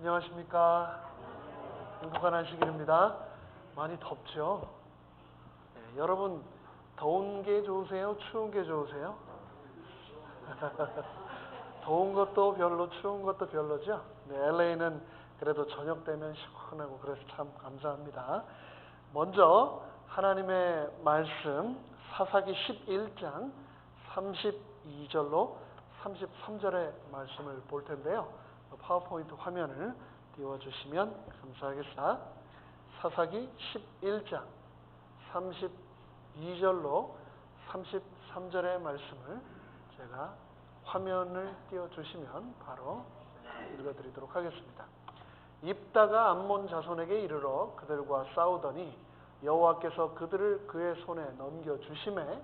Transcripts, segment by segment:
안녕하십니까. 행복한 안식일입니다. 많이 덥죠? 네, 여러분 더운 게 좋으세요? 추운 게 좋으세요? 더운 것도 별로, 추운 것도 별로죠? 네, LA는 그래도 저녁 되면 시원하고 그래서 참 감사합니다. 먼저 하나님의 말씀 사사기 11장 32절로 33절의 말씀을 볼 텐데요. 파워포인트 화면을 띄워주시면 감사하겠습니다. 사사기 11장 32절로 33절의 말씀을 제가 화면을 띄워주시면 바로 읽어드리도록 하겠습니다. 입다가 암몬 자손에게 이르러 그들과 싸우더니 여호와께서 그들을 그의 손에 넘겨주심에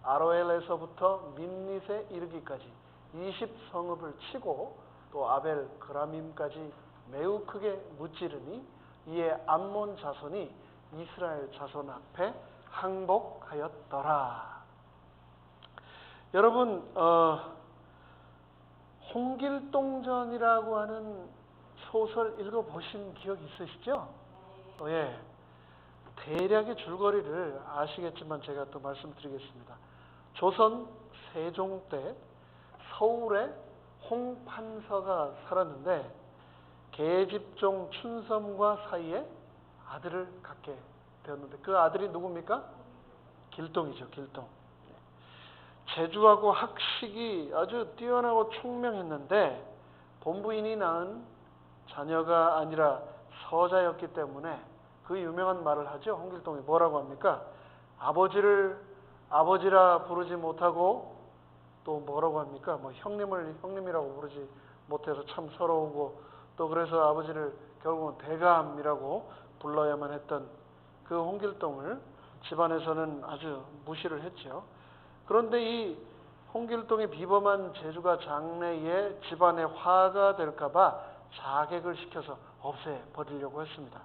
아로엘에서부터 민닛에 이르기까지 20성읍을 치고 또 아벨 그라밈까지 매우 크게 무찌르니 이에 암몬 자손이 이스라엘 자손 앞에 항복하였더라. 여러분 홍길동전이라고 하는 소설 읽어보신 기억 있으시죠? 예. 대략의 줄거리를 아시겠지만 제가 또 말씀드리겠습니다. 조선 세종 때 서울에 홍판서가 살았는데 계집종 춘섬과 사이에 아들을 갖게 되었는데 그 아들이 누굽니까? 길동이죠. 길동. 재주하고 학식이 아주 뛰어나고 총명했는데 본부인이 낳은 자녀가 아니라 서자였기 때문에 그 유명한 말을 하죠. 홍길동이 뭐라고 합니까? 아버지를 아버지라 부르지 못하고 또 뭐라고 합니까? 뭐 형님을 형님이라고 부르지 못해서 참 서러우고 또 그래서 아버지를 결국은 대감이라고 불러야만 했던 그 홍길동을 집안에서는 아주 무시를 했죠. 그런데 이 홍길동의 비범한 재주가 장래에 집안에 화가 될까봐 자객을 시켜서 없애버리려고 했습니다.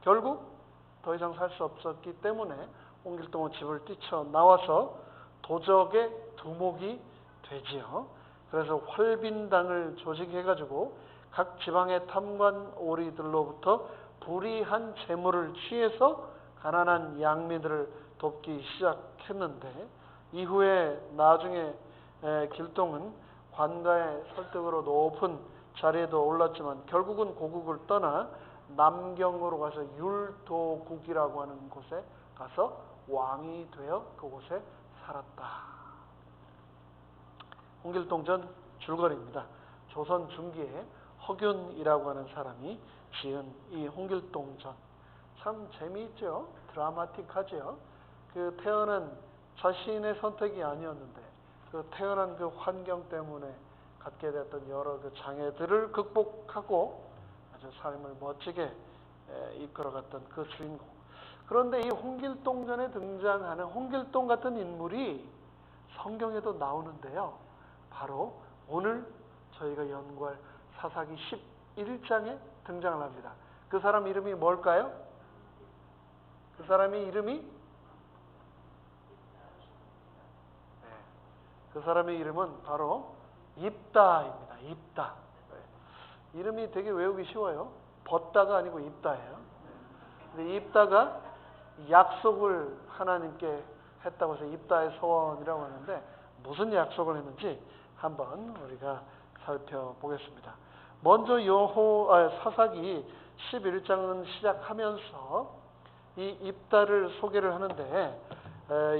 결국 더 이상 살 수 없었기 때문에 홍길동은 집을 뛰쳐나와서 도적의 두목이 되지요. 그래서 활빈당을 조직해가지고 각 지방의 탐관 오리들로부터 불이한 재물을 취해서 가난한 양민들을 돕기 시작했는데 이후에 나중에 길동은 관가의 설득으로 높은 자리에도 올랐지만 결국은 고국을 떠나 남경으로 가서 율도국이라고 하는 곳에 가서 왕이 되어 그곳에 살았다. 홍길동전 줄거리입니다. 조선 중기에 허균이라고 하는 사람이 지은 이 홍길동전 참 재미있죠. 드라마틱하죠. 그 태어난 자신의 선택이 아니었는데 그 태어난 그 환경 때문에 갖게 됐던 여러 그 장애들을 극복하고 아주 삶을 멋지게 이끌어갔던 그 주인공. 그런데 이 홍길동전에 등장하는 홍길동 같은 인물이 성경에도 나오는데요. 바로 오늘 저희가 연구할 사사기 11장에 등장을 합니다. 그 사람 이름이 뭘까요? 그 사람의 이름이 그 사람의 이름은 바로 입다입니다. 입다. 이름이 되게 외우기 쉬워요. 벗다가 아니고 입다예요. 근데 입다가 약속을 하나님께 했다고 해서 입다의 소원이라고 하는데 무슨 약속을 했는지 한번 우리가 살펴보겠습니다. 먼저 사사기 11장은 시작하면서 이 입다를 소개를 하는데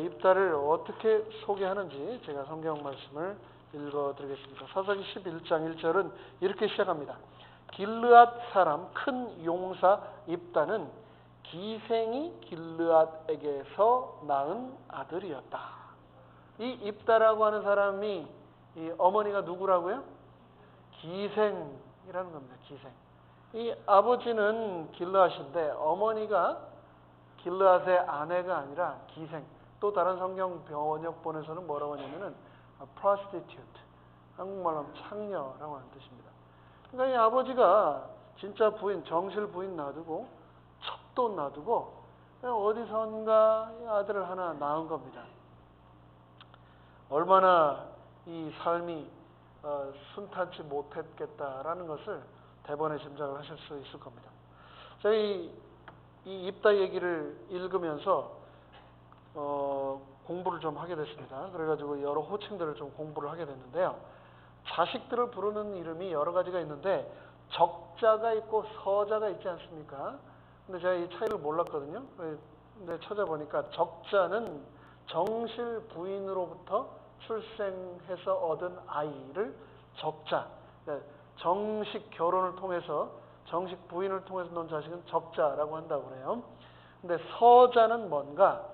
입다를 어떻게 소개하는지 제가 성경 말씀을 읽어드리겠습니다. 사사기 11장 1절은 이렇게 시작합니다. 길르앗 사람 큰 용사 입다는 기생이 길르앗에게서 낳은 아들이었다. 이 입다라고 하는 사람이 이 어머니가 누구라고요? 기생이라는 겁니다. 기생. 이 아버지는 길르앗인데 어머니가 길르앗의 아내가 아니라 기생. 또 다른 성경 번역본에서는 뭐라고 하냐면은 prostitute. 한국말로 하면 창녀라고 하는 뜻입니다. 그러니까 이 아버지가 진짜 부인, 정실 부인 놔두고 첩도 놔두고 어디선가 이 아들을 하나 낳은 겁니다. 얼마나 이 삶이 순탄치 못했겠다라는 것을 대번에 짐작을 하실 수 있을 겁니다. 저희 이 입다 얘기를 읽으면서 공부를 좀 하게 됐습니다. 그래가지고 여러 호칭들을 좀 공부를 하게 됐는데요. 자식들을 부르는 이름이 여러 가지가 있는데 적자가 있고 서자가 있지 않습니까? 근데 제가 이 차이를 몰랐거든요. 근데 찾아보니까 적자는 정실 부인으로부터 출생해서 얻은 아이를 적자, 그러니까 정식 결혼을 통해서 정식 부인을 통해서 낳은 자식은 적자라고 한다고 그래요. 근데 서자는 뭔가?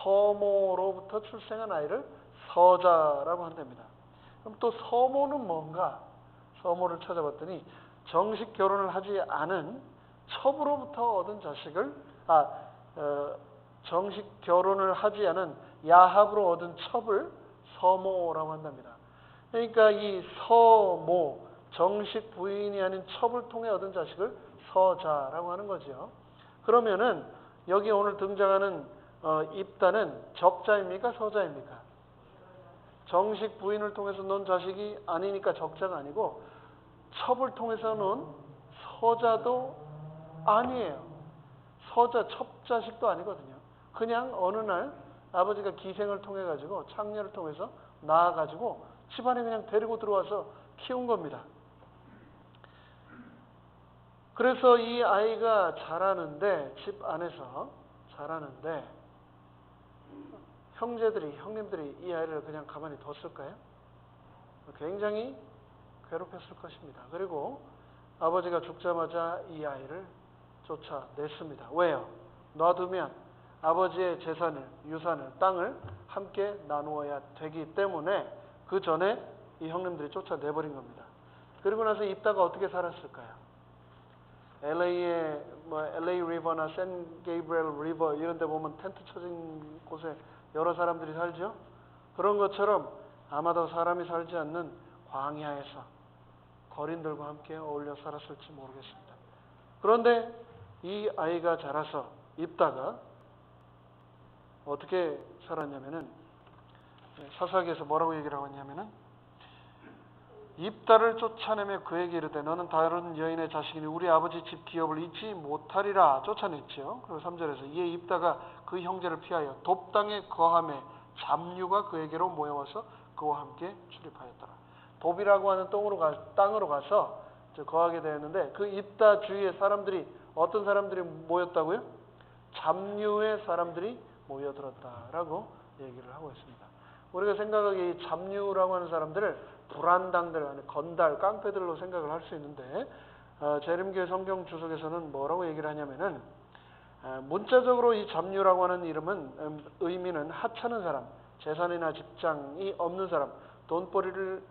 서모로부터 출생한 아이를 서자라고 한답니다. 그럼 또 서모는 뭔가? 서모를 찾아봤더니 정식 결혼을 하지 않은 첩으로부터 얻은 자식을 정식 결혼을 하지 않은 야합으로 얻은 첩을 서모라고 한답니다. 그러니까 이 서모, 정식 부인이 아닌 첩을 통해 얻은 자식을 서자라고 하는 거죠. 그러면은 여기 오늘 등장하는 입다는 적자입니까? 서자입니까? 정식 부인을 통해서 낳은 자식이 아니니까 적자가 아니고 첩을 통해서 낳은 서자도 아니에요. 서자, 첩자식도 아니거든요. 그냥 어느 날 아버지가 기생을 통해 가지고 창녀를 통해서 낳아 가지고 집안에 그냥 데리고 들어와서 키운 겁니다. 그래서 이 아이가 자라는데 집 안에서 자라는데 형님들이 이 아이를 그냥 가만히 뒀을까요? 굉장히 괴롭혔을 것입니다. 그리고 아버지가 죽자마자 이 아이를 쫓아냈습니다. 왜요? 놔두면 아버지의 재산을, 유산을, 땅을 함께 나누어야 되기 때문에 그 전에 이 형님들이 쫓아내버린 겁니다. 그리고 나서 입다가 어떻게 살았을까요? LA의 LA 리버나 샌 게이브리엘 리버 이런 데 보면 텐트 쳐진 곳에 여러 사람들이 살죠. 그런 것처럼 아마도 사람이 살지 않는 광야에서 거린들과 함께 어울려 살았을지 모르겠습니다. 그런데 이 아이가 자라서 입다가 어떻게 살았냐면은 사사기에서 뭐라고 얘기를 하고 있냐면은 입다를 쫓아내며 그에게 이르되 너는 다른 여인의 자식이니 우리 아버지 집 기업을 잊지 못하리라 쫓아냈죠. 그리고 3절에서 이에 입다가 그 형제를 피하여 돕당에 거하며 잡류가 그에게로 모여와서 그와 함께 출입하였더라. 돕이라고 하는 땅으로 가서 거하게 되었는데 그 입다 주위에 사람들이 어떤 사람들이 모였다고요? 잡류의 사람들이 모여들었다라고 얘기를 하고 있습니다. 우리가 생각하기에 이 잡류라고 하는 사람들을 불안당들, 건달, 깡패들로 생각을 할 수 있는데 재림교회 성경 주석에서는 뭐라고 얘기를 하냐면은 문자적으로 이 잡류라고 하는 이름은 의미는 하찮은 사람, 재산이나 직장이 없는 사람, 돈벌이를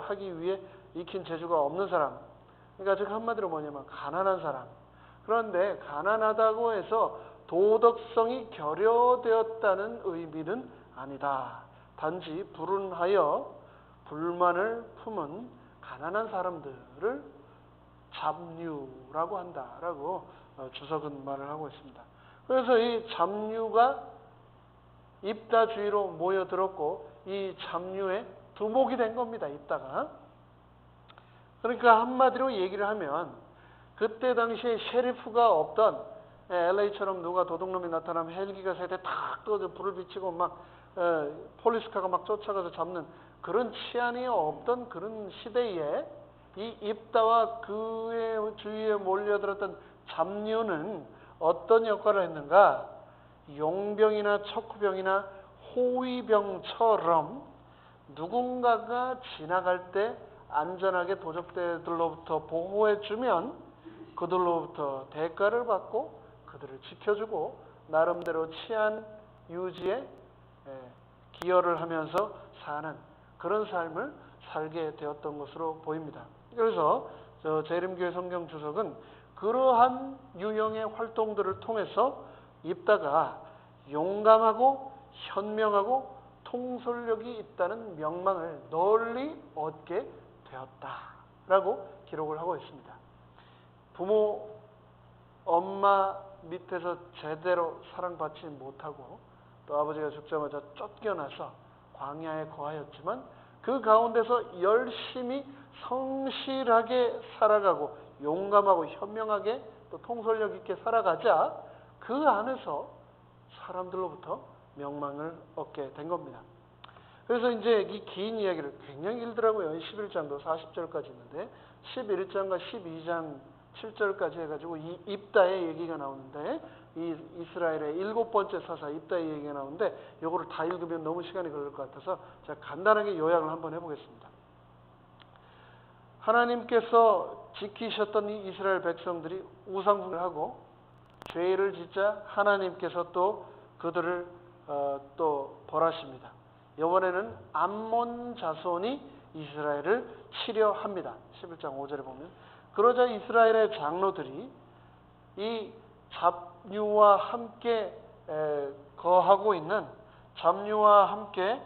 하기 위해 익힌 재주가 없는 사람. 그러니까 즉 한마디로 뭐냐면 가난한 사람. 그런데 가난하다고 해서 도덕성이 결여되었다는 의미는 아니다. 단지 불운하여 불만을 품은 가난한 사람들을 잡류라고 한다라고 주석은 말을 하고 있습니다. 그래서 이 잡류가 입다 주위로 모여들었고 이 잡류의 두목이 된 겁니다. 입다가. 그러니까 한마디로 얘기를 하면 그때 당시에 셰리프가 없던 LA처럼 누가 도둑놈이 나타나면 헬기가 세대 탁 떠서 불을 비치고 막 폴리스카가 막 쫓아가서 잡는 그런 치안이 없던 그런 시대에 이 입다와 그의 주위에 몰려들었던 잡류는 어떤 역할을 했는가? 용병이나 척후병이나 호위병처럼 누군가가 지나갈 때 안전하게 도적대들로부터 보호해주면 그들로부터 대가를 받고 그들을 지켜주고 나름대로 치안 유지에 기여를 하면서 사는 그런 삶을 살게 되었던 것으로 보입니다. 그래서 재림교회 성경 주석은 그러한 유형의 활동들을 통해서 입다가 용감하고 현명하고 통솔력이 있다는 명망을 널리 얻게 되었다라고 기록을 하고 있습니다. 부모, 엄마 밑에서 제대로 사랑받지 못하고 또 아버지가 죽자마자 쫓겨나서 광야에 거하였지만 그 가운데서 열심히 성실하게 살아가고 용감하고 현명하게 또 통솔력 있게 살아가자 그 안에서 사람들로부터 명망을 얻게 된 겁니다. 그래서 이제 이 긴 이야기를 굉장히 길더라고요. 11장도 40절까지 있는데 11장과 12장 7절까지 해가지고 이 입다의 얘기가 나오는데 이 이스라엘의 7번째 사사 입다의 얘기가 나오는데 이거를 다 읽으면 너무 시간이 걸릴 것 같아서 제가 간단하게 요약을 한번 해보겠습니다. 하나님께서 지키셨던 이 이스라엘 백성들이 우상숭배를 하고 죄를 짓자 하나님께서 또 그들을 또 벌하십니다. 이번에는 암몬 자손이 이스라엘을 치려합니다. 11장 5절에 보면 그러자 이스라엘의 장로들이 이 잡류와 함께 거하고 있는 잡류와 함께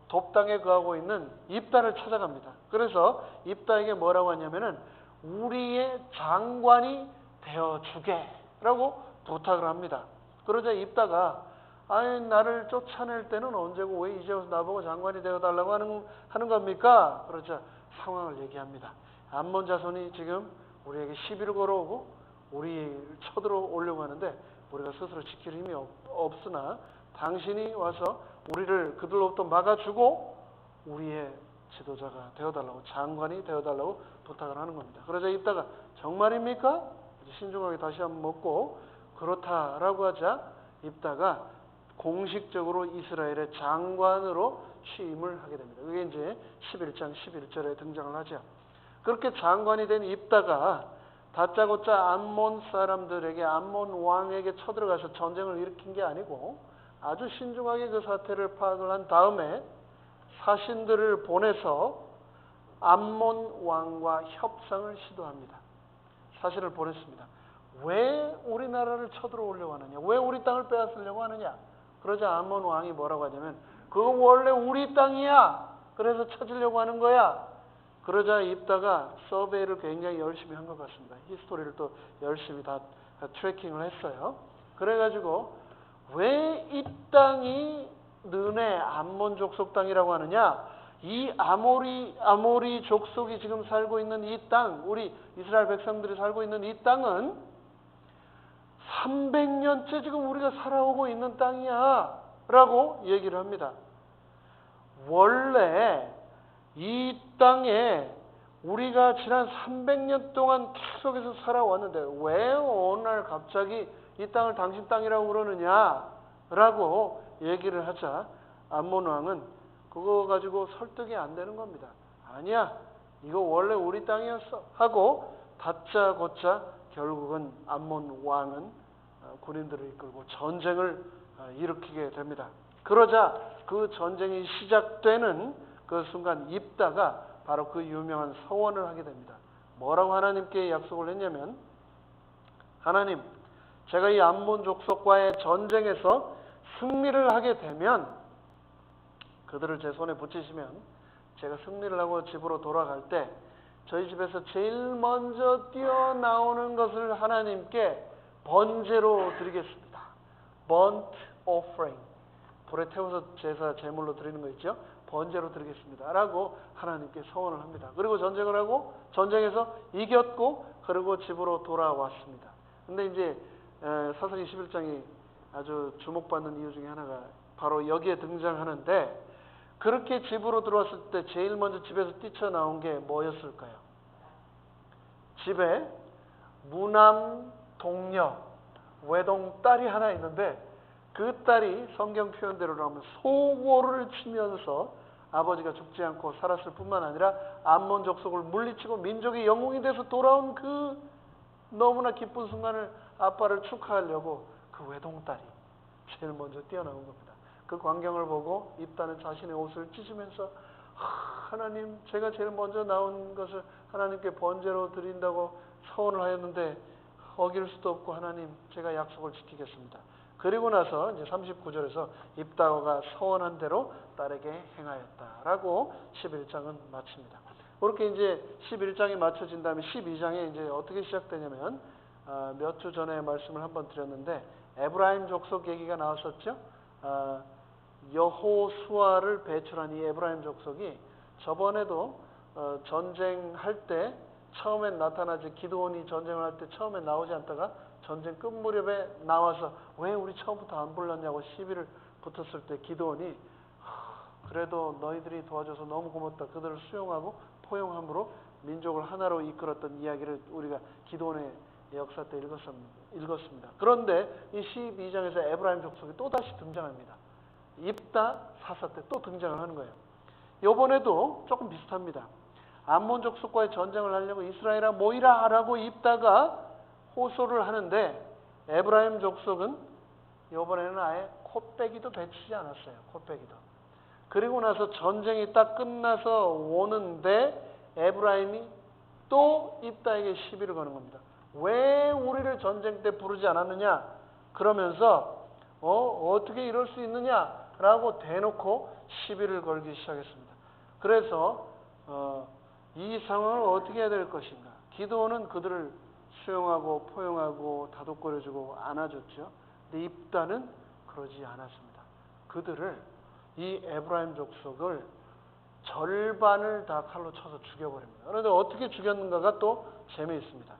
돕당에 거하고 있는 입다를 찾아갑니다. 그래서 입다에게 뭐라고 하냐면은 우리의 장관이 되어주게라고 부탁을 합니다. 그러자 입다가 아니 나를 쫓아낼 때는 언제고 왜 이제 와서 나보고 장관이 되어달라고 하는 겁니까? 그러자 상황을 얘기합니다. 암몬 자손이 지금 우리에게 시비를 걸어오고 우리를 쳐들어오려고 하는데 우리가 스스로 지킬 힘이 없으나 당신이 와서 우리를 그들로부터 막아주고 우리의 지도자가 되어달라고 장관이 되어달라고 부탁을 하는 겁니다. 그러자 입다가 정말입니까? 신중하게 다시 한번 묻고 그렇다라고 하자 입다가 공식적으로 이스라엘의 장관으로 취임을 하게 됩니다. 그게 이제 11장 11절에 등장을 하죠. 그렇게 장관이 된 입다가 다짜고짜 암몬 사람들에게 암몬 왕에게 쳐들어가서 전쟁을 일으킨 게 아니고 아주 신중하게 그 사태를 파악을 한 다음에 사신들을 보내서 암몬 왕과 협상을 시도합니다. 사신을 보냈습니다. 왜 우리나라를 쳐들어오려고 하느냐? 왜 우리 땅을 빼앗으려고 하느냐? 그러자 암몬 왕이 뭐라고 하냐면 그거 원래 우리 땅이야. 그래서 찾으려고 하는 거야. 그러자 입다가 서베이를 굉장히 열심히 한 것 같습니다. 히스토리를 또 열심히 다 트래킹을 했어요. 그래가지고 왜 이 땅이 너네 암몬 족속 땅이라고 하느냐? 이 아모리 족속이 지금 살고 있는 이 땅, 우리 이스라엘 백성들이 살고 있는 이 땅은 300년째 지금 우리가 살아오고 있는 땅이야 라고 얘기를 합니다. 원래 이 땅에 우리가 지난 300년 동안 계속해서 살아왔는데 왜 오늘 갑자기 이 땅을 당신 땅이라고 그러느냐 라고 얘기를 하자 암몬 왕은 그거 가지고 설득이 안 되는 겁니다. 아니야, 이거 원래 우리 땅이었어 하고 다짜고짜 결국은 암몬 왕은 군인들을 이끌고 전쟁을 일으키게 됩니다. 그러자 그 전쟁이 시작되는 그 순간 입다가 바로 그 유명한 서원을 하게 됩니다. 뭐라고 하나님께 약속을 했냐면 하나님, 제가 이 암몬 족속과의 전쟁에서 승리를 하게 되면 그들을 제 손에 붙이시면 제가 승리를 하고 집으로 돌아갈 때 저희 집에서 제일 먼저 뛰어나오는 것을 하나님께 번제로 드리겠습니다. burnt offering. 불에 태워서 제사 제물로 드리는 거 있죠? 번제로 드리겠습니다. 라고 하나님께 서원을 합니다. 그리고 전쟁을 하고 전쟁에서 이겼고 그리고 집으로 돌아왔습니다. 근데 이제 사사기 11장이 아주 주목받는 이유 중에 하나가 바로 여기에 등장하는데 그렇게 집으로 들어왔을 때 제일 먼저 집에서 뛰쳐나온 게 뭐였을까요? 집에 무남 동녀 외동 딸이 하나 있는데 그 딸이 성경 표현대로 나오면 소고를 치면서 아버지가 죽지 않고 살았을 뿐만 아니라 암몬 족속을 물리치고 민족의 영웅이 돼서 돌아온 그 너무나 기쁜 순간을 아빠를 축하하려고 그 외동딸이 제일 먼저 뛰어나온 겁니다. 그 광경을 보고 입다는 자신의 옷을 찢으면서 하나님, 제가 제일 먼저 나온 것을 하나님께 번제로 드린다고 서원을 하였는데 어길 수도 없고 하나님, 제가 약속을 지키겠습니다. 그리고 나서 이제 39절에서 입다가 서원한 대로 딸에게 행하였다라고 11장은 마칩니다. 그렇게 이제 11장이 맞춰진 다음에 12장에 이제 어떻게 시작되냐면 몇 주 전에 말씀을 한번 드렸는데 에브라임 족속 얘기가 나왔었죠. 여호수아를 배출한 이 에브라임 족속이 저번에도 전쟁할 때 처음엔 나타나지, 기드온이 전쟁을 할 때 처음엔 나오지 않다가 전쟁 끝 무렵에 나와서 왜 우리 처음부터 안 불렀냐고 시비를 붙었을 때 기드온이 그래도 너희들이 도와줘서 너무 고맙다. 그들을 수용하고 포용함으로 민족을 하나로 이끌었던 이야기를 우리가 기드온의 역사 때 읽었습니다. 그런데 이 12장에서 에브라임 족속이 또다시 등장합니다. 입다 사사 때 또 등장을 하는 거예요. 이번에도 조금 비슷합니다. 암몬 족속과의 전쟁을 하려고 이스라엘아 모이라 라고 입다가 호소를 하는데 에브라임 족속은 이번에는 아예 콧배기도 배치지 않았어요. 콧배기도. 그리고 나서 전쟁이 딱 끝나서 오는데 에브라임이 또 입다에게 시비를 거는 겁니다. 왜 우리를 전쟁 때 부르지 않았느냐? 그러면서 어떻게 이럴 수 있느냐라고 대놓고 시비를 걸기 시작했습니다. 그래서 이 상황을 어떻게 해야 될 것인가? 기드온은 그들을 수용하고 포용하고 다독거려주고 안아줬죠. 근데 입다는 그러지 않았습니다. 그들을, 이 에브라임 족속을 절반을 다 칼로 쳐서 죽여버립니다. 그런데 어떻게 죽였는가가 또 재미있습니다.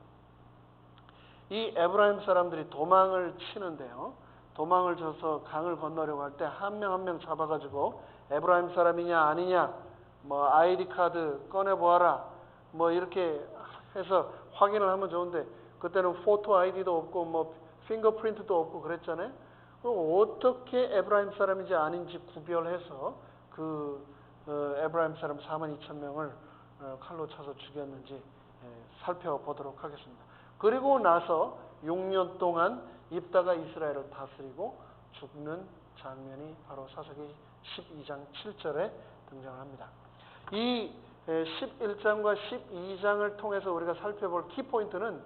이 에브라임 사람들이 도망을 치는데요. 도망을 쳐서 강을 건너려고 할 때 한 명 한 명 잡아가지고 에브라임 사람이냐 아니냐, 뭐 아이디 카드 꺼내보아라, 뭐 이렇게 해서 확인을 하면 좋은데 그때는 포토 아이디도 없고 뭐 핑거프린트도 없고 그랬잖아요. 그럼 어떻게 에브라임 사람인지 아닌지 구별해서 그 에브라임 사람 42,000명을 칼로 쳐서 죽였는지 살펴보도록 하겠습니다. 그리고 나서 6년 동안 입다가 이스라엘을 다스리고 죽는 장면이 바로 사사기 12장 7절에 등장을 합니다. 이 11장과 12장을 통해서 우리가 살펴볼 키포인트는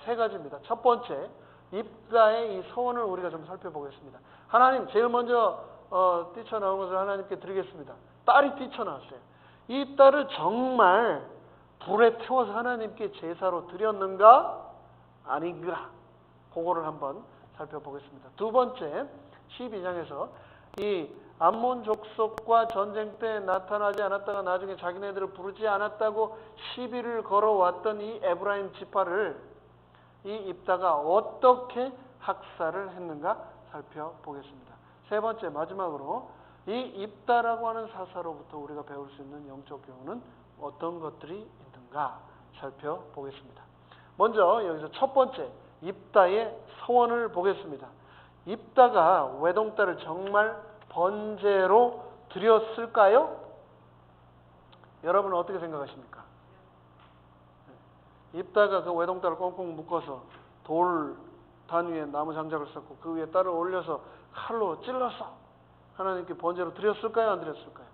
세 가지입니다. 첫 번째, 입다의 이 서원을 우리가 좀 살펴보겠습니다. 하나님, 제일 먼저 뛰쳐나온 것을 하나님께 드리겠습니다. 딸이 뛰쳐나왔어요. 이 딸을 정말 불에 태워서 하나님께 제사로 드렸는가 아닌가, 그거를 한번 살펴보겠습니다. 두 번째, 12장에서 이 암몬 족속과 전쟁 때 나타나지 않았다가 나중에 자기네들을 부르지 않았다고 시비를 걸어왔던 이 에브라임 지파를 이 입다가 어떻게 학살을 했는가 살펴보겠습니다. 세 번째, 마지막으로 이 입다라고 하는 사사로부터 우리가 배울 수 있는 영적 교훈은 어떤 것들이 있는가 살펴보겠습니다. 먼저 여기서 첫 번째, 입다의 서원을 보겠습니다. 입다가 외동딸을 정말 번제로 드렸을까요? 여러분은 어떻게 생각하십니까? 입다가 그 외동딸을 꽁꽁 묶어서 돌 단 위에 나무 장작을 쌓고 그 위에 딸을 올려서 칼로 찔러서 하나님께 번제로 드렸을까요? 안 드렸을까요?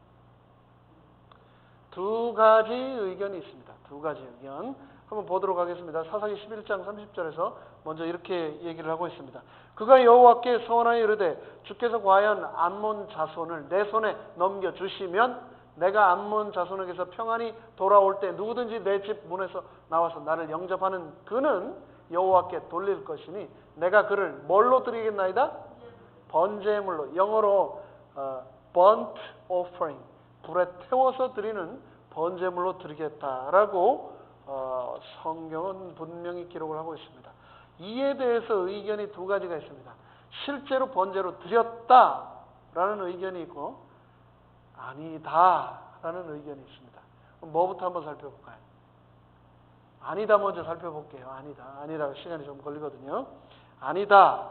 두 가지 의견이 있습니다. 두 가지 의견. 한번 보도록 하겠습니다. 사사기 11장 30절에서 먼저 이렇게 얘기를 하고 있습니다. 그가 여호와께 서원하여 이르되 주께서 과연 암몬 자손을 내 손에 넘겨주시면 내가 암몬 자손에게서 평안히 돌아올 때 누구든지 내 집 문에서 나와서 나를 영접하는 그는 여호와께 돌릴 것이니 내가 그를 뭘로 드리겠나이다? 번제물로, 영어로 burnt offering, 불에 태워서 드리는 번제물로 드리겠다라고 성경은 분명히 기록을 하고 있습니다. 이에 대해서 의견이 두 가지가 있습니다. 실제로 번제로 드렸다라는 의견이 있고 아니다라는 의견이 있습니다. 그럼 뭐부터 한번 살펴볼까요? 아니다 먼저 살펴볼게요. 아니다. 시간이 좀 걸리거든요. 아니다.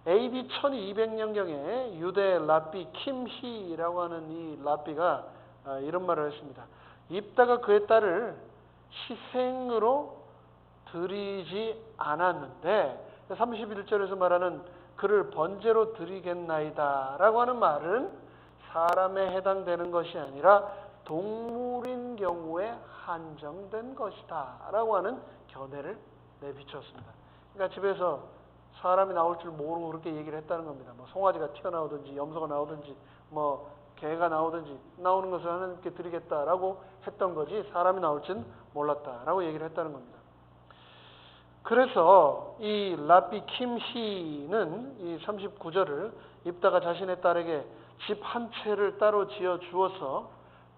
AD 1200년경에 유대 랍비 킴히라고 하는 이 랍비가 이런 말을 했습니다. 입다가 그의 딸을 희생으로 드리지 않았는데 31절에서 말하는 그를 번제로 드리겠나이다 라고 하는 말은 사람에 해당되는 것이 아니라 동물인 경우에 한정된 것이다 라고 하는 견해를 내비쳤습니다. 그러니까 집에서 사람이 나올 줄 모르고 그렇게 얘기를 했다는 겁니다. 뭐 송아지가 튀어나오든지 염소가 나오든지 뭐 개가 나오든지 나오는 것을 하나님께 드리겠다라고 했던 거지 사람이 나올지는 몰랐다라고 얘기를 했다는 겁니다. 그래서 이 랍비 킴히는 이 39절을 입다가 자신의 딸에게 집 한 채를 따로 지어 주어서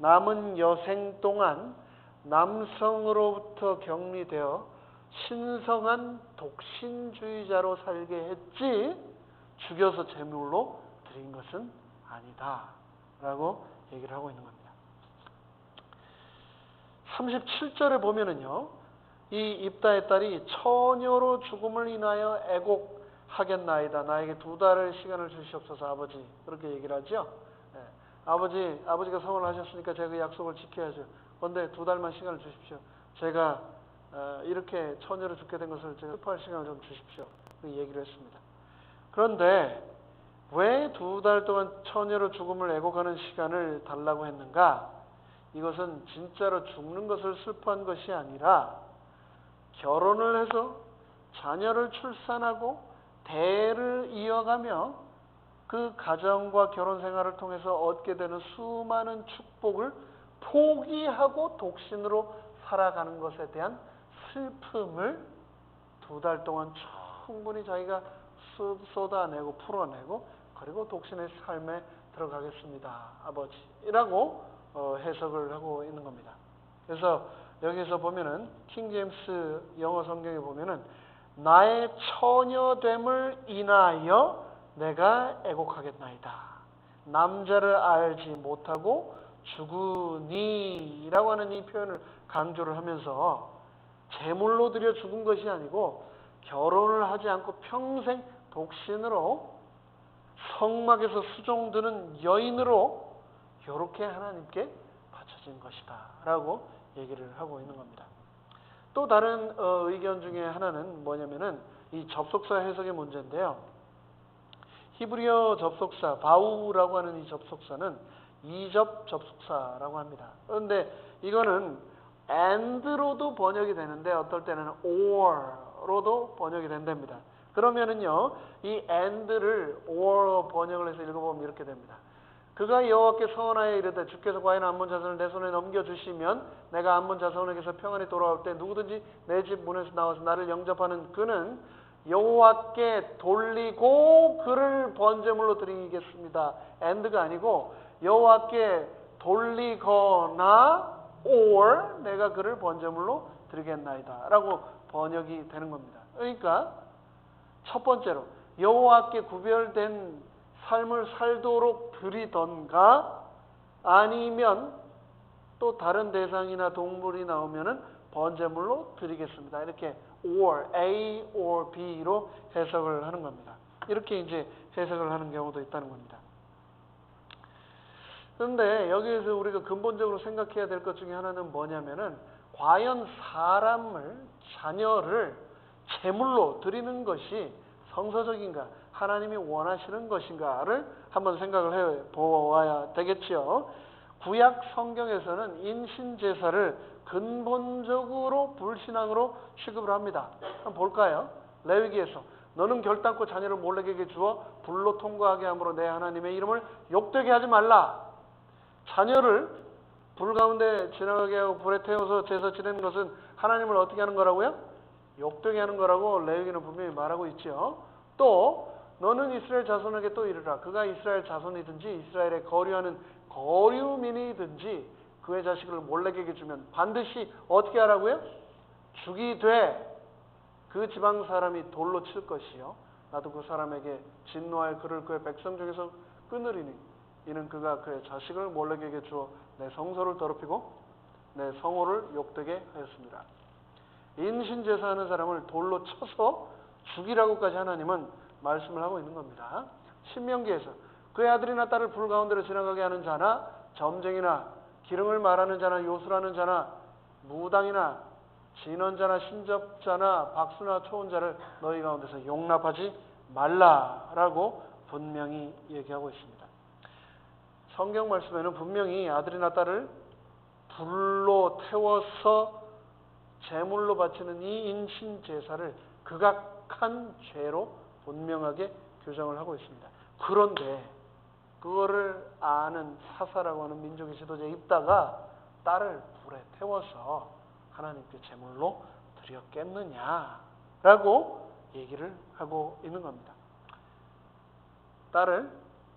남은 여생 동안 남성으로부터 격리되어 신성한 독신주의자로 살게 했지 죽여서 제물로 드린 것은 아니다 라고 얘기를 하고 있는 겁니다. 37절에 보면은요, 이 입다의 딸이 처녀로 죽음을 인하여 애곡하겠나이다. 나에게 2달의 시간을 주시옵소서 아버지. 그렇게 얘기를 하죠. 아버지가 성을 하셨으니까 제가 그 약속을 지켜야죠. 그런데 2달만 시간을 주십시오. 제가 이렇게 처녀로 죽게 된 것을 제가 슬퍼할 시간을 좀 주십시오. 그렇게 얘기를 했습니다. 그런데 왜 2달 동안 처녀로 죽음을 애곡하는 시간을 달라고 했는가? 이것은 진짜로 죽는 것을 슬퍼한 것이 아니라 결혼을 해서 자녀를 출산하고 대를 이어가며 그 가정과 결혼 생활을 통해서 얻게 되는 수많은 축복을 포기하고 독신으로 살아가는 것에 대한 슬픔을 2달 동안 충분히 자기가 쏟아내고 풀어내고 그리고 독신의 삶에 들어가겠습니다 아버지라고 해석을 하고 있는 겁니다. 그래서 여기서 보면은 킹 제임스 영어 성경에 보면은 나의 처녀됨을 인하여 내가 애곡하겠나이다. 남자를 알지 못하고 죽으니 라고 하는 이 표현을 강조를 하면서 제물로 드려 죽은 것이 아니고 결혼을 하지 않고 평생 독신으로 성막에서 수종드는 여인으로 이렇게 하나님께 바쳐진 것이다 라고 얘기를 하고 있는 겁니다. 또 다른 의견 중에 하나는 뭐냐면은 이 접속사 해석의 문제인데요. 히브리어 접속사 바우라고 하는 이 접속사는 이접 접속사라고 합니다. 그런데 이거는 and로도 번역이 되는데 어떨 때는 or로도 번역이 된답니다. 그러면은요, 이 and를 or 번역을 해서 읽어보면 이렇게 됩니다. 그가 여호와께 서원하여 이르되 주께서 과연 암몬 자손을 내 손에 넘겨주시면 내가 암몬 자손에게서 평안히 돌아올 때 누구든지 내 집 문에서 나와서 나를 영접하는 그는 여호와께 돌리고 그를 번제물로 드리겠습니다. and가 아니고 여호와께 돌리거나 or 내가 그를 번제물로 드리겠나이다 라고 번역이 되는 겁니다. 그러니까 첫 번째로 여호와께 구별된 삶을 살도록 드리던가 아니면 또 다른 대상이나 동물이 나오면은 번제물로 드리겠습니다. 이렇게 or A or B로 해석을 하는 겁니다. 이렇게 이제 해석을 하는 경우도 있다는 겁니다. 그런데 여기에서 우리가 근본적으로 생각해야 될 것 중에 하나는 뭐냐면은 과연 자녀를 제물로 드리는 것이 성서적인가, 하나님이 원하시는 것인가를 한번 생각을 해 보아야 되겠지요. 구약 성경에서는 인신제사를 근본적으로 불신앙으로 취급을 합니다. 한번 볼까요? 레위기에서 너는 결단코 자녀를 몰렉에게 주어 불로 통과하게 함으로 내 하나님의 이름을 욕되게 하지 말라. 자녀를 불 가운데 지나가게 하고 불에 태워서 제사 지내는 것은 하나님을 어떻게 하는 거라고요? 욕되게 하는 거라고 레위기는 분명히 말하고 있죠. 또 너는 이스라엘 자손에게 또 이르라. 그가 이스라엘 자손이든지 이스라엘에 거류하는 거류민이든지 그의 자식을 몰렉에게 주면 반드시 어떻게 하라고요? 죽이되 그 지방 사람이 돌로 칠 것이요 나도 그 사람에게 진노하여 그를 그의 백성 중에서 끊으리니 이는 그가 그의 자식을 몰렉에게 주어 내 성소를 더럽히고 내 성호를 욕되게 하였습니다. 인신제사하는 사람을 돌로 쳐서 죽이라고까지 하나님은 말씀을 하고 있는 겁니다. 신명기에서 그의 아들이나 딸을 불 가운데로 지나가게 하는 자나 점쟁이나 기름을 말하는 자나 요술하는 자나 무당이나 진언자나 신접자나 박수나 초혼자를 너희 가운데서 용납하지 말라라고 분명히 얘기하고 있습니다. 성경 말씀에는 분명히 아들이나 딸을 불로 태워서 제물로 바치는 이 인신 제사를 극악한 죄로 분명하게 규정을 하고 있습니다. 그런데 그거를 아는 사사라고 하는 민족의 지도자에 입다가 딸을 불에 태워서 하나님께 제물로 드렸겠느냐라고 얘기를 하고 있는 겁니다. 딸을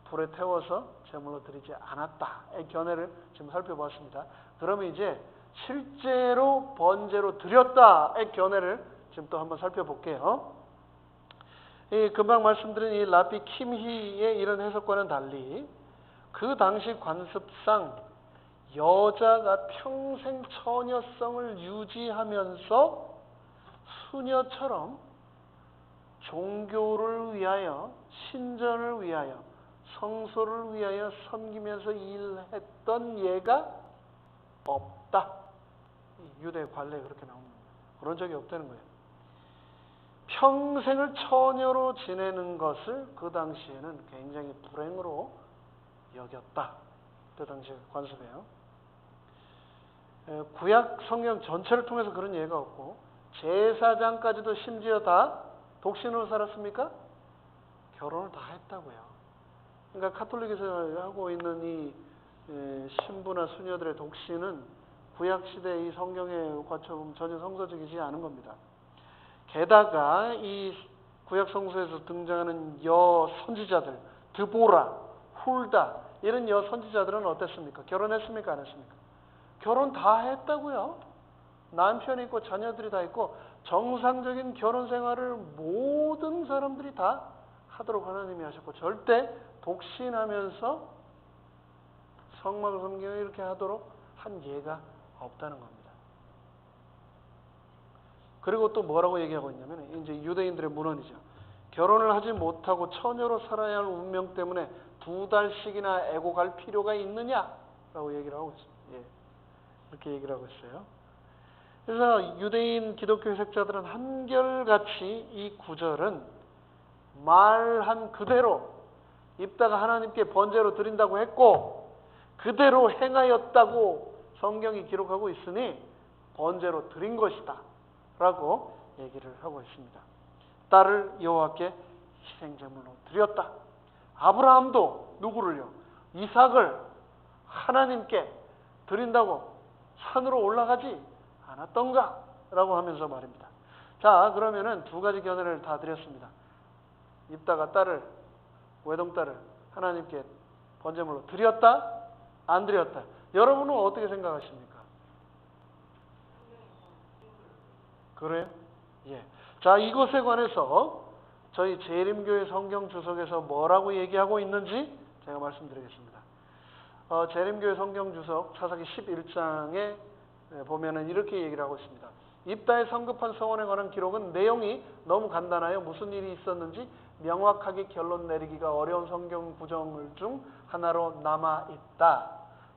불에 태워서 제물로 드리지 않았다의 견해를 지금 살펴보았습니다. 그러면 이제 실제로 번제로 드렸다의 견해를 지금 또 한번 살펴볼게요. 이 금방 말씀드린 이 라피 킴히의 이런 해석과는 달리 그 당시 관습상 여자가 평생 처녀성을 유지하면서 수녀처럼 종교를 위하여, 신전을 위하여, 성소를 위하여 섬기면서 일했던 예가 없다. 유대 관례에 그렇게 나옵니다. 그런 적이 없다는 거예요. 평생을 처녀로 지내는 것을 그 당시에는 굉장히 불행으로 여겼다. 그 당시 관습이에요. 구약 성경 전체를 통해서 그런 예가 없고 제사장까지도 심지어 다 독신으로 살았습니까? 결혼을 다 했다고요. 그러니까 카톨릭에서 하고 있는 이 신부나 수녀들의 독신은 구약 시대의 이 성경의 과처럼 전혀 성서적이지 않은 겁니다. 게다가 이 구약 성서에서 등장하는 여 선지자들, 드보라, 훌다 이런 여 선지자들은 어땠습니까? 결혼했습니까? 안 했습니까? 결혼 다 했다고요. 남편이 있고 자녀들이 다 있고 정상적인 결혼 생활을 모든 사람들이 다 하도록 하나님이 하셨고 절대 독신하면서 성막을 섬기며 이렇게 하도록 한 예가 없다는 겁니다. 그리고 또 뭐라고 얘기하고 있냐면 이제 유대인들의 문헌이죠. 결혼을 하지 못하고 처녀로 살아야 할 운명 때문에 2달씩이나 애고갈 필요가 있느냐라고 얘기를 하고 있습니다. 예. 이렇게 얘기를 하고 있어요. 그래서 유대인 기독교 해석자들은 한결같이 이 구절은 말한 그대로 입다가 하나님께 번제로 드린다고 했고 그대로 행하였다고 성경이 기록하고 있으니 번제로 드린 것이다 라고 얘기를 하고 있습니다. 딸을 여호와께 희생제물로 드렸다. 아브라함도 누구를요? 이삭을 하나님께 드린다고 산으로 올라가지 않았던가? 라고 하면서 말입니다. 자, 그러면은 두 가지 견해를 다 드렸습니다. 입다가 딸을, 외동딸을 하나님께 번제물로 드렸다? 안 드렸다? 여러분은 어떻게 생각하십니까? 그래요? 예. 자, 이것에 관해서 저희 재림교회 성경 주석에서 뭐라고 얘기하고 있는지 제가 말씀드리겠습니다. 재림교회 성경 주석 사사기 11장에 보면은 이렇게 얘기를 하고 있습니다. 입다의 성급한 서원에 관한 기록은 내용이 너무 간단하여 무슨 일이 있었는지 명확하게 결론 내리기가 어려운 성경 구절 중 하나로 남아 있다.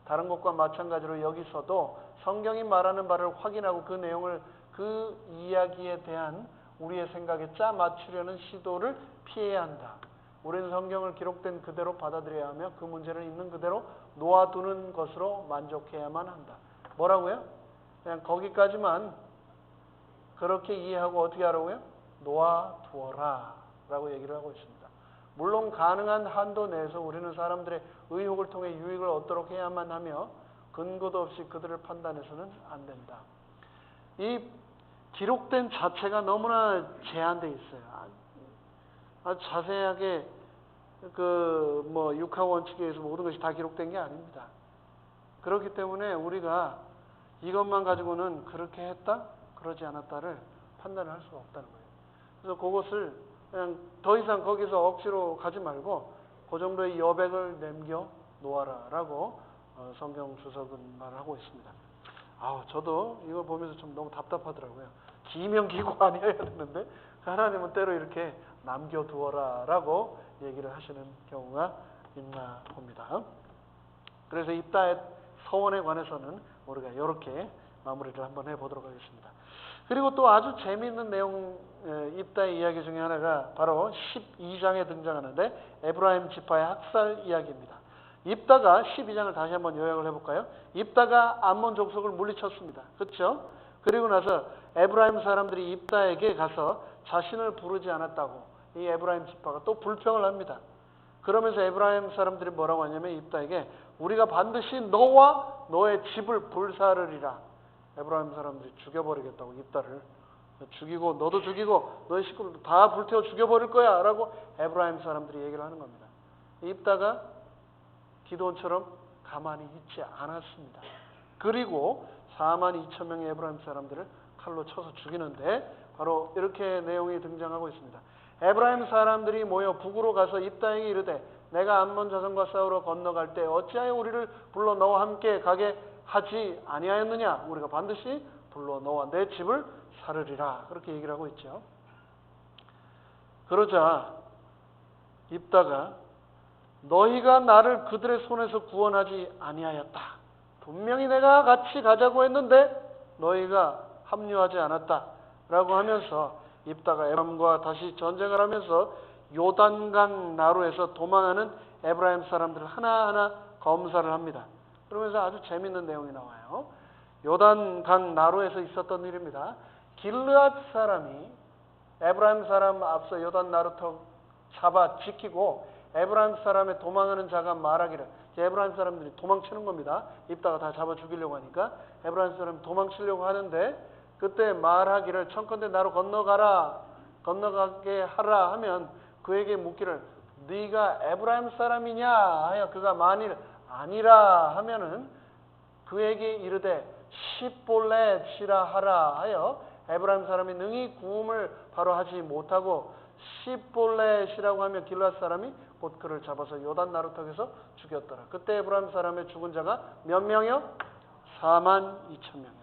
다른 것과 마찬가지로 여기서도 성경이 말하는 바를 확인하고 그 내용을 그 이야기에 대한 우리의 생각에 짜 맞추려는 시도를 피해야 한다. 우리는 성경을 기록된 그대로 받아들여야 하며 그 문제를 있는 그대로 놓아두는 것으로 만족해야만 한다. 뭐라고요? 그냥 거기까지만 그렇게 이해하고 어떻게 하라고요? 놓아두어라 라고 얘기를 하고 있습니다. 물론 가능한 한도 내에서 우리는 사람들의 의혹을 통해 유익을 얻도록 해야만 하며 근거도 없이 그들을 판단해서는 안 된다. 이 기록된 자체가 너무나 제한되어 있어요. 아주 자세하게 육하 원칙에 의해서 모든 것이 다 기록된 게 아닙니다. 그렇기 때문에 우리가 이것만 가지고는 그렇게 했다, 그러지 않았다를 판단을 할 수가 없다는 거예요. 그래서 그것을 그냥 더 이상 거기서 억지로 가지 말고 그 정도의 여백을 남겨 놓아라라고 성경 주석은 말하고 있습니다. 저도 이거 보면서 좀 너무 답답하더라고요. 기면 기고 아니어야 되는데 하나님은 때로 이렇게 남겨두어라라고 얘기를 하시는 경우가 있나 봅니다. 그래서 입다의 서원에 관해서는 우리가 이렇게 마무리를 한번 해보도록 하겠습니다. 그리고 또 아주 재미있는 내용 입다의 이야기 중에 하나가 바로 12장에 등장하는데 에브라임 지파의 학살 이야기입니다. 입다가 12장을 다시 한번 요약을 해볼까요? 입다가 암몬 족속을 물리쳤습니다. 그렇죠? 그리고 나서 에브라임 사람들이 입다에게 가서 자신을 부르지 않았다고 이 에브라임 지파가 또 불평을 합니다. 그러면서 에브라임 사람들이 뭐라고 하냐면 입다에게 우리가 반드시 너와 너의 집을 불사르리라. 에브라임 사람들이 죽여버리겠다고 입다를 죽이고 너도 죽이고 너의 식구들도 다 불태워 죽여버릴 거야 라고 에브라임 사람들이 얘기를 하는 겁니다. 입다가 기드온처럼 가만히 있지 않았습니다. 그리고 4만 2천 명의 에브라임 사람들을 칼로 쳐서 죽이는데 바로 이렇게 내용이 등장하고 있습니다. 에브라임 사람들이 모여 북으로 가서 입다에게 이르되 내가 암몬 자손과 싸우러 건너갈 때 어찌하여 우리를 불러 너와 함께 가게 하지 아니하였느냐? 우리가 반드시 불러 너와 내 집을 사르리라. 그렇게 얘기를 하고 있죠. 그러자 입다가 너희가 나를 그들의 손에서 구원하지 아니하였다. 분명히 내가 같이 가자고 했는데 너희가 합류하지 않았다. 라고 하면서 입다가 에브라임과 다시 전쟁을 하면서 요단강 나루에서 도망하는 에브라임 사람들을 하나하나 검사를 합니다. 그러면서 아주 재밌는 내용이 나와요. 요단강 나루에서 있었던 일입니다. 길르앗 사람이 에브라임 사람 앞서 요단 나루터 잡아 지키고 에브라임 사람의 도망하는 자가 말하기를 에브라임 사람들이 도망치는 겁니다. 입다가 다 잡아 죽이려고 하니까 에브라임 사람이 도망치려고 하는데 그때 말하기를 청컨대 나로 건너가게 하라 하면 그에게 묻기를 네가 에브라임 사람이냐 하여 그가 만일 아니라 하면은 그에게 이르되 십볼렛이라 하라 하여 에브라임 사람이 능히 구음을 바로 하지 못하고 십볼렛이라고 하면 길르앗 사람이 곧 그를 잡아서 요단 나루턱에서 죽였더라. 그때 에브라임 사람의 죽은 자가 몇 명이요? 4만 2천 명이었다.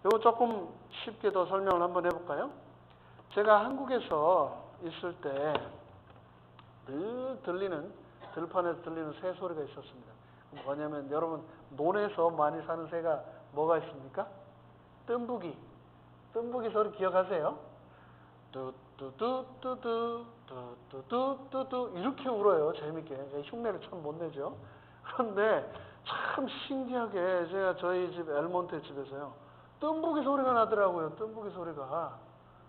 이거 조금 쉽게 더 설명을 한번 해볼까요? 제가 한국에서 있을 때 늘 들판에서 들리는 새 소리가 있었습니다. 뭐냐면 여러분 논에서 많이 사는 새가 뭐가 있습니까? 뜸부기 소리 기억하세요? 뚜뚜뚜뚜뚜 뚜뚜뚜뚜 이렇게 울어요. 재밌게. 흉내를 참 못 내죠. 그런데 참 신기하게 제가 저희 집 엘몬테 집에서요. 뜸부기 소리가 나더라고요. 뜸부기 소리가.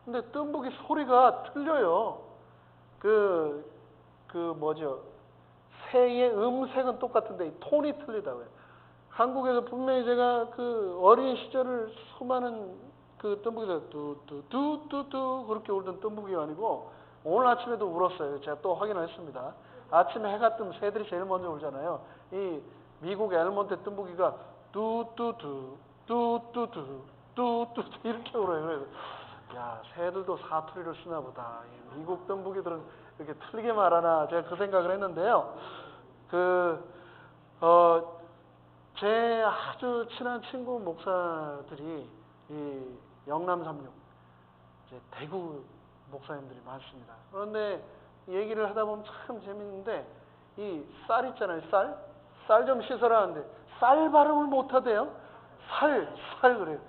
근데 뜸부기 소리가 틀려요. 뭐죠? 새의 음색은 똑같은데 톤이 틀리다고요. 한국에서 분명히 제가 그 어린 시절을 수많은 그 뜸부기가 뚜뚜뚜뚜 그렇게 울던 뜸부기가 아니고 오늘 아침에도 울었어요. 제가 또 확인했습니다. 아침에 해가 뜨면 새들이 제일 먼저 울잖아요. 이 미국 엘몬테 뜸부기가 뚜뚜뚜 뚜뚜뚜 뚜뚜뚜 이렇게 울어요. 그래서 야 새들도 사투리를 쓰나 보다. 미국 뜸부기들은 이렇게 틀리게 말하나 제가 그 생각을 했는데요. 제 아주 친한 친구 목사들이 이 영남36 이제 대구 목사님들이 많습니다. 그런데 얘기를 하다 보면 참 재밌는데 이 쌀 있잖아요. 쌀 좀 씻어라 하는데 쌀 발음을 못 하대요. 살 그래요.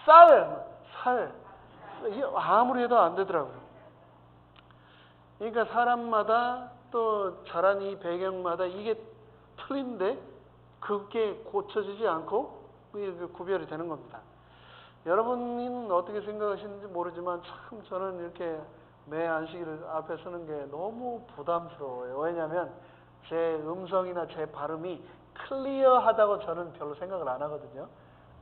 살 이게 아무리 해도 안 되더라고요. 그러니까 사람마다 또 자란 이 배경마다 이게 틀린데 그게 고쳐지지 않고 구별이 되는 겁니다. 여러분은 어떻게 생각하시는지 모르지만 참 저는 이렇게 매 안식일을 앞에 서는 게 너무 부담스러워요. 왜냐하면 제 음성이나 제 발음이 클리어하다고 저는 별로 생각을 안 하거든요.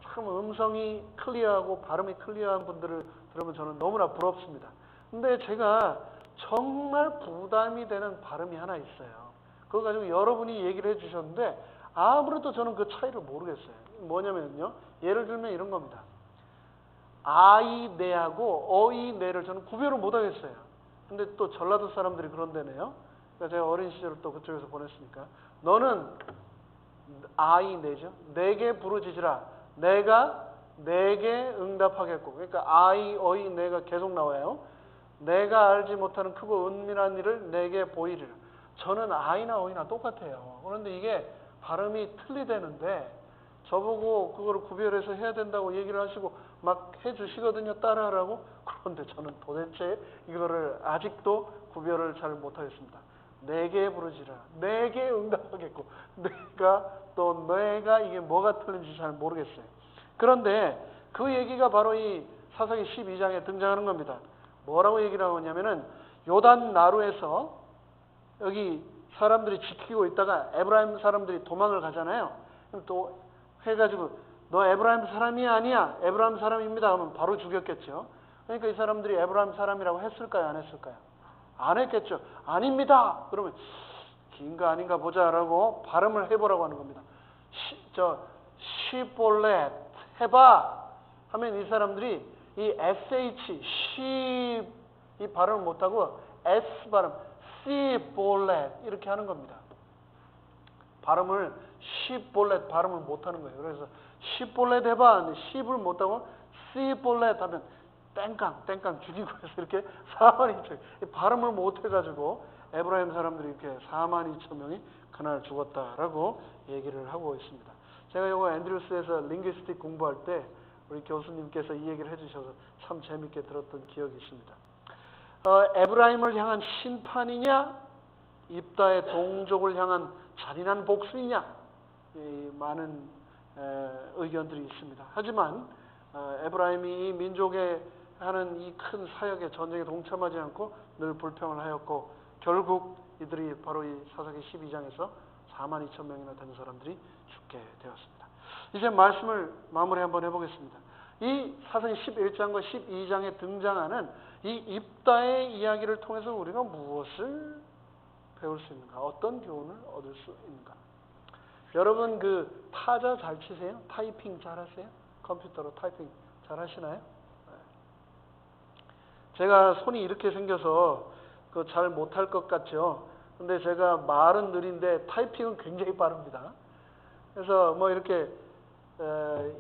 참 음성이 클리어하고 발음이 클리어한 분들을 들으면 저는 너무나 부럽습니다. 근데 제가 정말 부담이 되는 발음이 하나 있어요. 그거 가지고 여러분이 얘기를 해주셨는데 아무래도 저는 그 차이를 모르겠어요. 뭐냐면요. 예를 들면 이런 겁니다. 아이, 네하고 어이, 네를 저는 구별을 못하겠어요. 근데 또 전라도 사람들이 그런다네요. 그러니까 제가 어린 시절을 또 그쪽에서 보냈으니까 너는 아이, 네죠. 내게 부르짖으라. 내가 내게 응답하겠고. 그러니까 아이, 어이, 네가 계속 나와요. 내가 알지 못하는 크고 은밀한 일을 내게 보이리라. 저는 아이나 어이나 똑같아요. 그런데 이게 발음이 틀리다는데 저보고 그거를 구별해서 해야 된다고 얘기를 하시고 막 해주시거든요. 따라하라고. 그런데 저는 도대체 이거를 아직도 구별을 잘 못하겠습니다. 내게 부르지라. 내게 응답하겠고. 내가 이게 뭐가 틀린지 잘 모르겠어요. 그런데 그 얘기가 바로 이 사사기 12장에 등장하는 겁니다. 뭐라고 얘기를 하냐면은 요단 나루에서 여기 사람들이 지키고 있다가 에브라임 사람들이 도망을 가잖아요. 그럼 또 해가지고 너 에브라임 사람이 아니야. 에브라임 사람입니다. 하면 바로 죽였겠죠. 그러니까 이 사람들이 에브라임 사람이라고 했을까요? 안 했을까요? 안 했겠죠. 아닙니다. 그러면 긴가 아닌가 보자라고 발음을 해보라고 하는 겁니다. 시볼렛 해봐 하면 이 사람들이 이 sh sheep 이 발음을 못하고 s 발음 시볼렛 이렇게 하는 겁니다. 발음을 시볼렛 발음을 못하는 거예요. 그래서 시볼렛 해봐 sheep을 못하고 시볼렛 하면 땡깡 죽이고 해서 이렇게 4만 2천 발음을 못해가지고 에브라임 사람들이 이렇게 4만 2천 명이 그날 죽었다라고 얘기를 하고 있습니다. 제가 이거 앤드루스에서 링귀스틱 공부할 때 우리 교수님께서 이 얘기를 해주셔서 참 재밌게 들었던 기억이 있습니다. 에브라임을 향한 심판이냐 입다의 동족을 향한 잔인한 복수이냐 이 많은 의견들이 있습니다. 하지만 에브라임이 이 민족에 하는 이 큰 사역의 전쟁에 동참하지 않고 늘 불평을 하였고 결국 이들이 바로 이 사사기 12장에서 4만 2천 명이나 되는 사람들이 죽게 되었습니다. 이제 말씀을 마무리 한번 해보겠습니다. 이 사사기 11장과 12장에 등장하는 이 입다의 이야기를 통해서 우리가 무엇을 배울 수 있는가? 어떤 교훈을 얻을 수 있는가? 여러분 그 타자 잘 치세요? 타이핑 잘 하세요? 컴퓨터로 타이핑 잘 하시나요? 제가 손이 이렇게 생겨서 그 잘 못할 것 같죠. 근데 제가 말은 느린데 타이핑은 굉장히 빠릅니다. 그래서 뭐 이렇게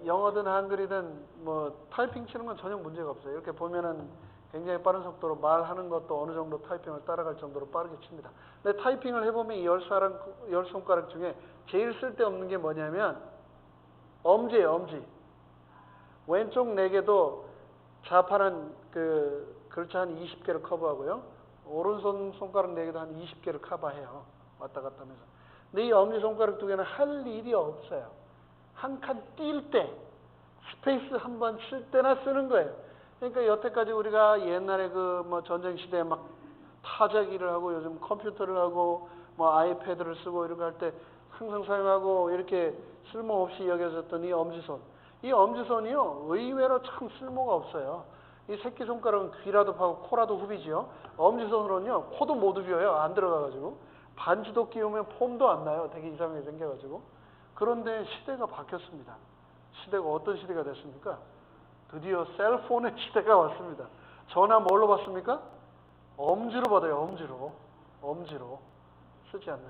영어든 한글이든 뭐 타이핑 치는 건 전혀 문제가 없어요. 이렇게 보면은 굉장히 빠른 속도로 말하는 것도 어느 정도 타이핑을 따라갈 정도로 빠르게 칩니다. 근데 타이핑을 해보면 이 10손가락 중에 제일 쓸데없는 게 뭐냐면 엄지예요, 엄지. 왼쪽 4개도 좌파는 그 글자 한 20개를 커버하고요. 오른손 손가락 4개도 한 20개를 커버해요. 왔다 갔다 하면서. 근데 이 엄지손가락 2개는 할 일이 없어요. 한 칸 뛸 때, 스페이스 한 번 칠 때나 쓰는 거예요. 그러니까 여태까지 우리가 옛날에 그 뭐 전쟁 시대에 막 타자기를 하고 요즘 컴퓨터를 하고 뭐 아이패드를 쓰고 이런 거 할 때 항상 사용하고 이렇게 쓸모없이 여겨졌던 이 엄지손. 이 엄지손이요, 의외로 참 쓸모가 없어요. 이 새끼손가락은 귀라도 파고 코라도 후비지요. 엄지손으로는요, 코도 못 후벼요. 안 들어가가지고. 반지도 끼우면 폼도 안 나요. 되게 이상하게 생겨가지고. 그런데 시대가 바뀌었습니다. 시대가 어떤 시대가 됐습니까? 드디어 셀폰의 시대가 왔습니다. 전화 뭘로 받습니까? 엄지로 받아요. 엄지로. 쓰지 않는.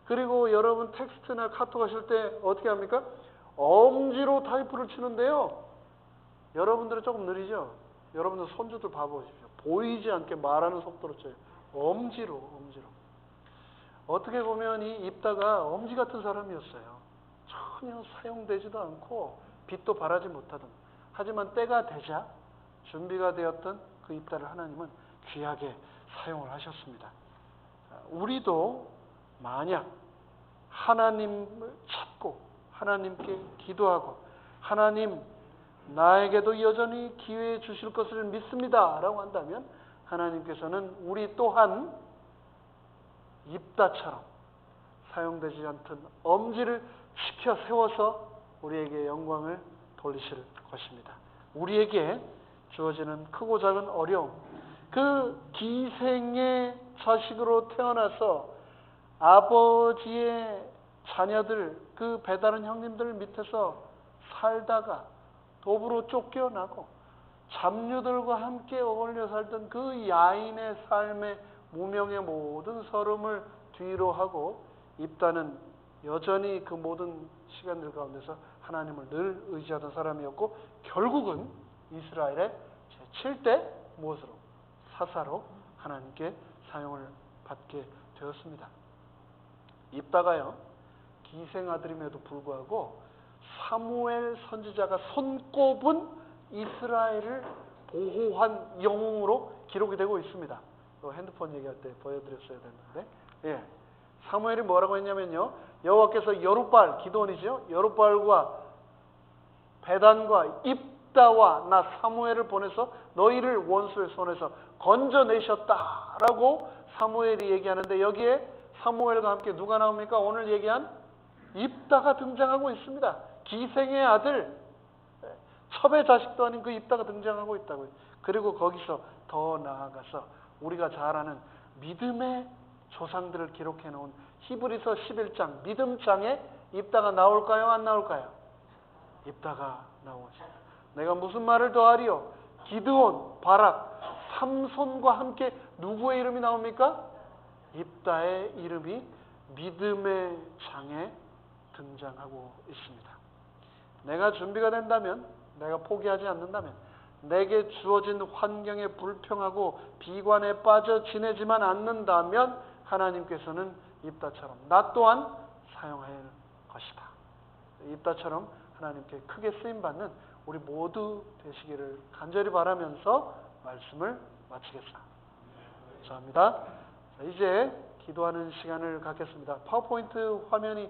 그리고 여러분 텍스트나 카톡 하실 때 어떻게 합니까? 엄지로 타이프를 치는데요. 여러분들은 조금 느리죠? 여러분들 손주들 봐보십시오. 보이지 않게 말하는 속도로 쳐요. 엄지로. 어떻게 보면 이 입다가 엄지 같은 사람이었어요. 전혀 사용되지도 않고 빛도 발하지 못하던. 하지만 때가 되자 준비가 되었던 그 입다를 하나님은 귀하게 사용을 하셨습니다. 우리도 만약 하나님을 찾고 하나님께 기도하고 하나님 나에게도 여전히 기회 주실 것을 믿습니다 라고 한다면 하나님께서는 우리 또한 입다처럼 사용되지 않던 엄지를 지켜 세워서 우리에게 영광을 돌리실 것입니다. 우리에게 주어지는 크고 작은 어려움, 그 기생의 자식으로 태어나서 아버지의 자녀들, 그 배다른 형님들 밑에서 살다가 도부로 쫓겨나고 잡류들과 함께 어울려 살던 그 야인의 삶의 무명의 모든 서름을 뒤로 하고 입다는 여전히 그 모든 시간들 가운데서 하나님을 늘 의지하던 사람이었고 결국은 이스라엘의 제7대 무엇으로? 사사로 하나님께 사용을 받게 되었습니다. 입다가요 기생아들임에도 불구하고 사무엘 선지자가 손꼽은 이스라엘을 보호한 영웅으로 기록이 되고 있습니다. 핸드폰 얘기할 때 보여드렸어야 됐는데, 예. 사무엘이 뭐라고 했냐면요, 여호와께서 여룻발, 기드온이죠, 여룻발과 베단과 입다와 나 사무엘을 보내서 너희를 원수의 손에서 건져내셨다라고 사무엘이 얘기하는데 여기에 사무엘과 함께 누가 나옵니까? 오늘 얘기한 입다가 등장하고 있습니다. 기생의 아들, 첩의 자식도 아닌 그 입다가 등장하고 있다고요. 그리고 거기서 더 나아가서 우리가 잘 아는 믿음의 조상들을 기록해 놓은 히브리서 11장 믿음장에 입다가 나올까요? 안 나올까요? 입다가 나오죠. 내가 무슨 말을 더하리요? 기드온, 바락, 삼손과 함께 누구의 이름이 나옵니까? 입다의 이름이 믿음의 장에 등장하고 있습니다. 내가 준비가 된다면, 내가 포기하지 않는다면, 내게 주어진 환경에 불평하고 비관에 빠져 지내지만 않는다면 하나님께서는 입다처럼 나 또한 사용할 것이다. 입다처럼 하나님께 크게 쓰임받는 우리 모두 되시기를 간절히 바라면서 말씀을 마치겠습니다. 감사합니다. 자, 이제 기도하는 시간을 갖겠습니다. 파워포인트 화면이